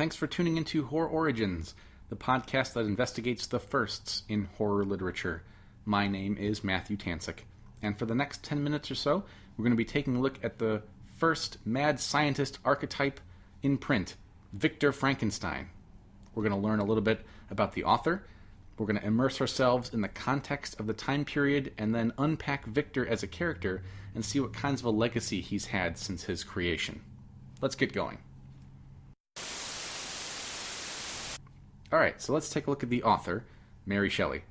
Thanks for tuning into Horrorigins, the podcast that investigates the firsts in horror literature. My name is Matthew Tancic, and for the next 10 minutes or so, we're going to be taking a look at the first mad scientist archetype in print, Victor Frankenstein. We're going to learn a little bit about the author. We're going to immerse ourselves in the context of the time period and then unpack Victor as a character and see what kinds of a legacy he's had since his creation. Let's get going. Alright, so let's take a look at the author, Mary Shelley.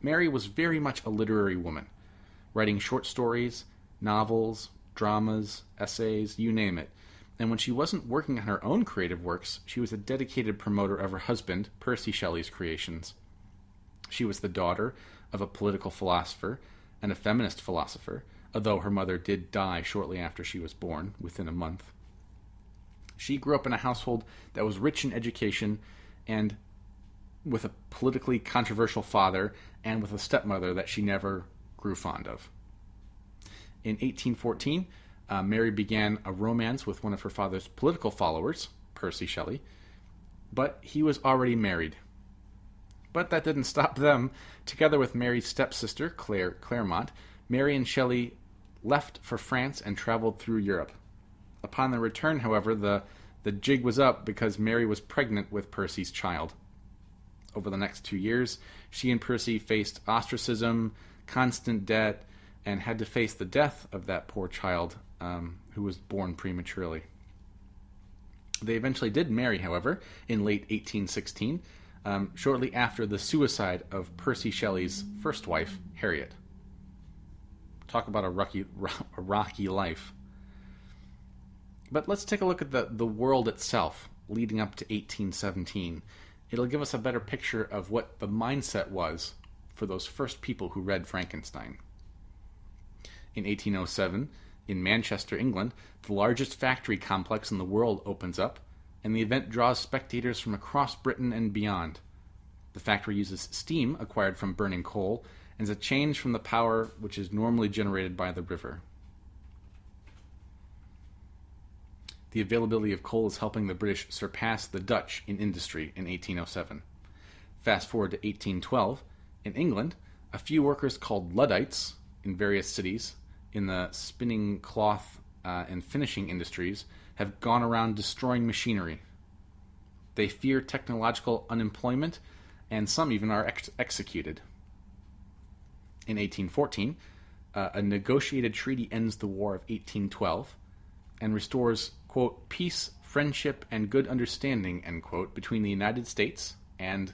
Mary was very much a literary woman, writing short stories, novels, dramas, essays, you name it. And when she wasn't working on her own creative works, she was a dedicated promoter of her husband, Percy Shelley's creations. She was the daughter of a political philosopher and a feminist philosopher, although her mother did die shortly after she was born, within a month. She grew up in a household that was rich in education and with a politically controversial father and with a stepmother that she never grew fond of. In 1814, Mary began a romance with one of her father's political followers, Percy Shelley, but he was already married. But that didn't stop them. Together with Mary's stepsister, Claremont, Mary and Shelley left for France and traveled through Europe. Upon their return, however, the jig was up because Mary was pregnant with Percy's child. Over the next 2 years, she and Percy faced ostracism, constant debt, and had to face the death of that poor child who was born prematurely. They eventually did marry, however, in late 1816, shortly after the suicide of Percy Shelley's first wife, Harriet. Talk about a rocky life. But let's take a look at the world itself leading up to 1817. It'll give us a better picture of what the mindset was for those first people who read Frankenstein. In 1807, in Manchester, England, the largest factory complex in the world opens up, and the event draws spectators from across Britain and beyond. The factory uses steam acquired from burning coal, and is a change from the power which is normally generated by the river. The availability of coal is helping the British surpass the Dutch in industry in 1807. Fast forward to 1812, in England, a few workers called Luddites in various cities in the spinning, cloth, and finishing industries have gone around destroying machinery. They fear technological unemployment, and some even are executed. In 1814, a negotiated treaty ends the War of 1812 and restores, quote, peace, friendship, and good understanding, end quote, between the United States and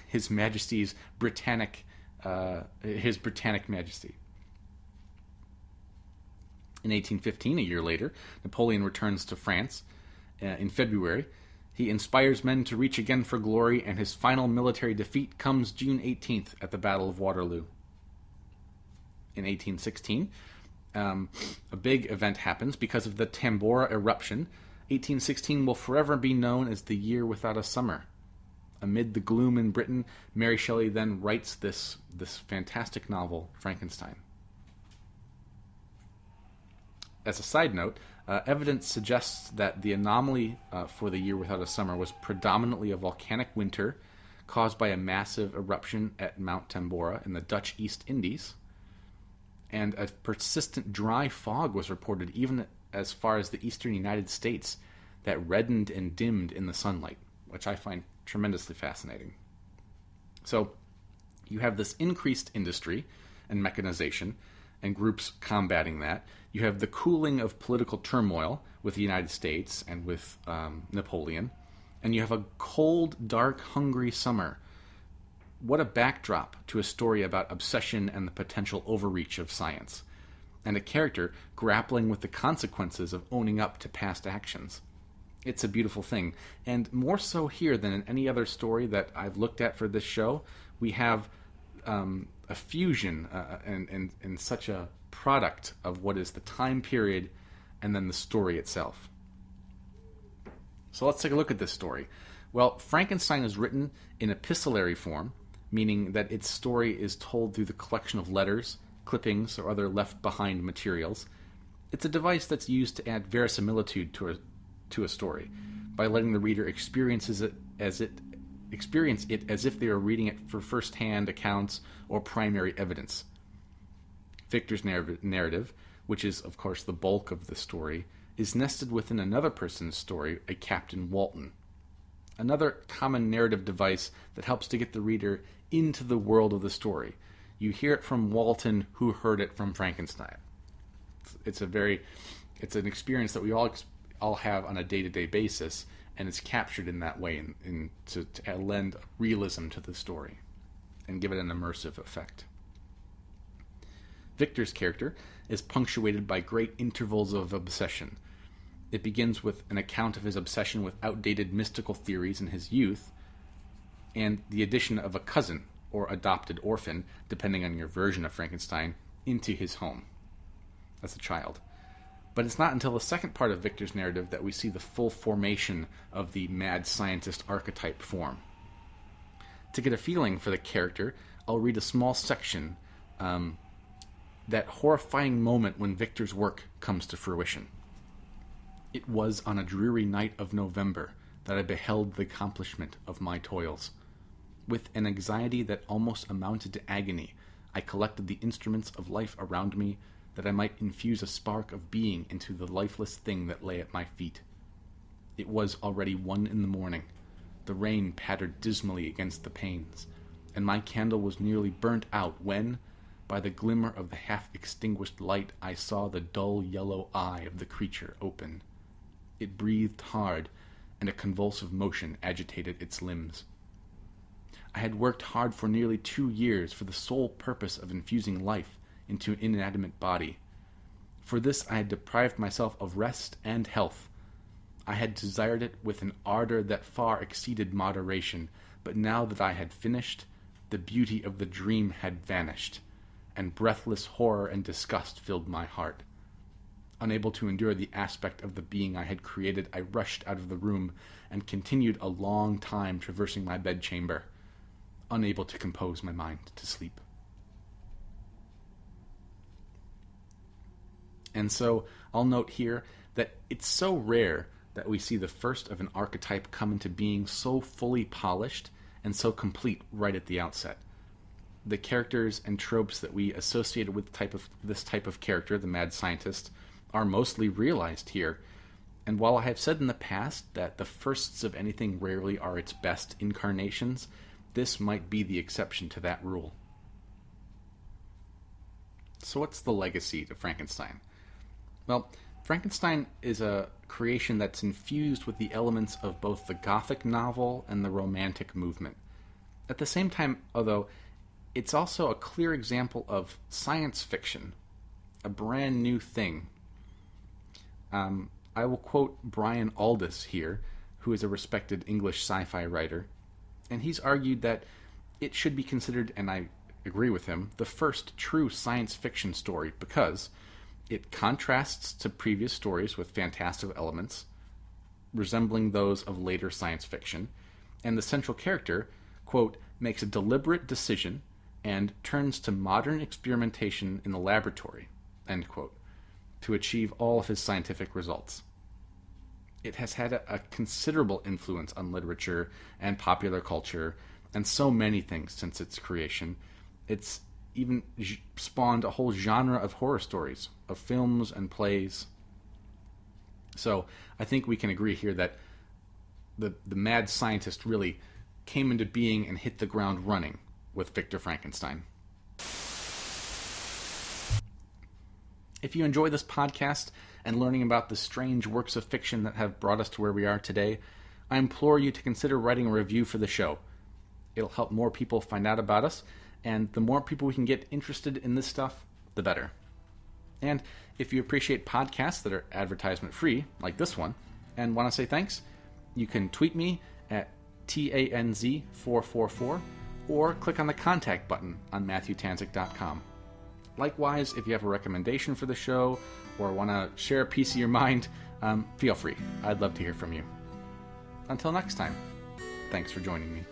His Majesty's Britannic Majesty. In 1815, a year later, Napoleon returns to France. In February, he inspires men to reach again for glory, and his final military defeat comes June 18th at the Battle of Waterloo. In 1816, a big event happens because of the Tambora eruption. 1816 will forever be known as the year without a summer. Amid the gloom in Britain, Mary Shelley then writes this fantastic novel, Frankenstein. As a side note, evidence suggests that the anomaly for the year without a summer was predominantly a volcanic winter caused by a massive eruption at Mount Tambora in the Dutch East Indies. And a persistent dry fog was reported even as far as the eastern United States that reddened and dimmed in the sunlight, which I find tremendously fascinating. So you have this increased industry and mechanization and groups combating that. You have the cooling of political turmoil with the United States and with Napoleon. And you have a cold, dark, hungry summer. What a backdrop to a story about obsession and the potential overreach of science, and a character grappling with the consequences of owning up to past actions. It's a beautiful thing, and more so here than in any other story that I've looked at for this show. We have a fusion and such a product of what is the time period and then the story itself. So let's take a look at this story. Well, Frankenstein is written in epistolary form, meaning that its story is told through the collection of letters, clippings, or other left-behind materials. It's a device that's used to add verisimilitude to a story. by letting the reader experience it as if they are reading it for first-hand accounts or primary evidence. Victor's narrative, which is, of course, the bulk of the story, is nested within another person's story, a Captain Walton. Another common narrative device that helps to get the reader into the world of the story. You hear it from Walton, who heard it from Frankenstein. It's an experience that we all have on a day-to-day basis, and it's captured in that way to lend realism to the story and give it an immersive effect. Victor's character is punctuated by great intervals of obsession. It begins with an account of his obsession with outdated mystical theories in his youth, and the addition of a cousin, or adopted orphan, depending on your version of Frankenstein, into his home as a child. But it's not until the second part of Victor's narrative that we see the full formation of the mad scientist archetype form. To get a feeling for the character, I'll read a small section, that horrifying moment when Victor's work comes to fruition. It was on a dreary night of November that I beheld the accomplishment of my toils. With an anxiety that almost amounted to agony, I collected the instruments of life around me, that I might infuse a spark of being into the lifeless thing that lay at my feet. It was already 1 a.m. The rain pattered dismally against the panes, and my candle was nearly burnt out when, by the glimmer of the half-extinguished light, I saw the dull yellow eye of the creature open. It breathed hard, and a convulsive motion agitated its limbs. I had worked hard for nearly 2 years for the sole purpose of infusing life into an inanimate body. For this I had deprived myself of rest and health. I had desired it with an ardor that far exceeded moderation, but now that I had finished, the beauty of the dream had vanished, and breathless horror and disgust filled my heart. Unable to endure the aspect of the being I had created, I rushed out of the room and continued a long time traversing my bedchamber, unable to compose my mind to sleep. And so I'll note here that it's so rare that we see the first of an archetype come into being so fully polished and so complete right at the outset. The characters and tropes that we associated with this type of character, the mad scientist, are mostly realized here. And while I have said in the past that the firsts of anything rarely are its best incarnations, this might be the exception to that rule. So what's the legacy to Frankenstein? Well, Frankenstein is a creation that's infused with the elements of both the Gothic novel and the Romantic movement. At the same time, although, it's also a clear example of science fiction, a brand new thing. I will quote Brian Aldiss here, who is a respected English sci-fi writer, and he's argued that it should be considered, and I agree with him, the first true science fiction story because it contrasts to previous stories with fantastical elements, resembling those of later science fiction, and the central character, quote, makes a deliberate decision and turns to modern experimentation in the laboratory, end quote, to achieve all of his scientific results. It has had a considerable influence on literature and popular culture and so many things since its creation. It's even spawned a whole genre of horror stories, of films and plays. So I think we can agree here that the mad scientist really came into being and hit the ground running with Victor Frankenstein. If you enjoy this podcast and learning about the strange works of fiction that have brought us to where we are today, I implore you to consider writing a review for the show. It'll help more people find out about us, and the more people we can get interested in this stuff, the better. And if you appreciate podcasts that are advertisement-free, like this one, and want to say thanks, you can tweet me at TANZ444 or click on the contact button on MatthewTanzik.com. Likewise, if you have a recommendation for the show or want to share a piece of your mind, feel free. I'd love to hear from you. Until next time, thanks for joining me.